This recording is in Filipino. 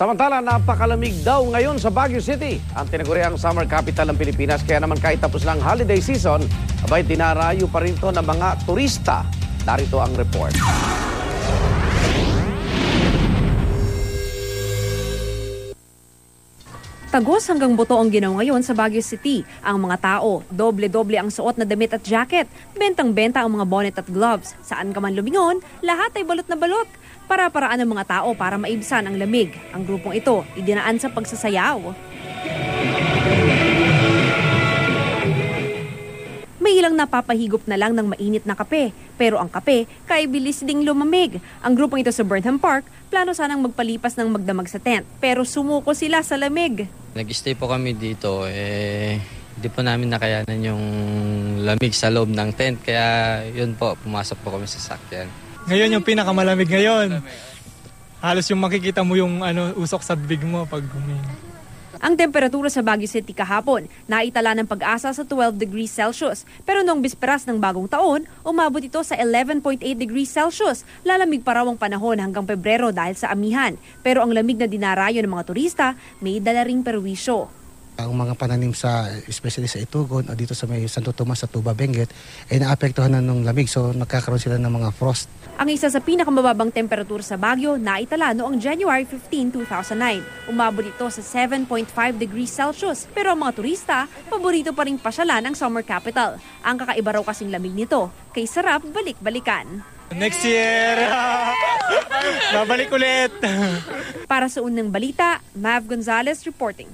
Samantala, napakalamig daw ngayon sa Baguio City. Ang tinaguriang summer capital ng Pilipinas. Kaya naman kahit tapos ng holiday season, abay dinarayo pa rin to ng mga turista. Narito ang report. Tagos hanggang buto ang ginaw ngayon sa Baguio City. Ang mga tao, doble-doble ang suot na damit at jacket. Bentang-benta ang mga bonnet at gloves. Saan ka man lumingon, lahat ay balot na balot. Para-paraan ng mga tao para maibsan ang lamig. Ang grupong ito, idinaan sa pagsasayaw. May ilang napapahigop na lang ng mainit na kape. Pero ang kape, kaibilis ding lumamig. Ang grupong ito sa Burnham Park, plano sanang magpalipas ng magdamag sa tent. Pero sumuko sila sa lamig. Nag-stay po kami dito, hindi po namin nakayanan yung lamig sa loob ng tent. Kaya yun po, pumasok po kami sa sakyan. Ngayon yung pinakamalamig ngayon. Halos yung makikita mo yung usok sa bibig mo pag huminga. Ang temperatura sa Baguio City kahapon, naitala ng Pag-asa sa 12 degrees Celsius. Pero noong bisperas ng bagong taon, umabot ito sa 11.8 degrees Celsius. Lalamig pa raw ang panahon hanggang Pebrero dahil sa amihan. Pero ang lamig na dinarayo ng mga turista, may dala ring perwisyo. Ang mga pananim especially sa Itugon o dito sa may Santo Tomas sa Tuba, Benguet, ay naapektuhan na ng lamig. So nagkakaroon sila ng mga frost. Ang isa sa pinakamababang temperatura sa Baguio naitala noong January 15, 2009. Umabot ito sa 7.5 degrees Celsius. Pero ang mga turista, paborito pa rin pasyalan ang summer capital. Ang kakaiba raw kasing lamig nito, kay sarap balik-balikan. Next year! Babalik ulit! Para sa unang balita, Mav Gonzalez reporting.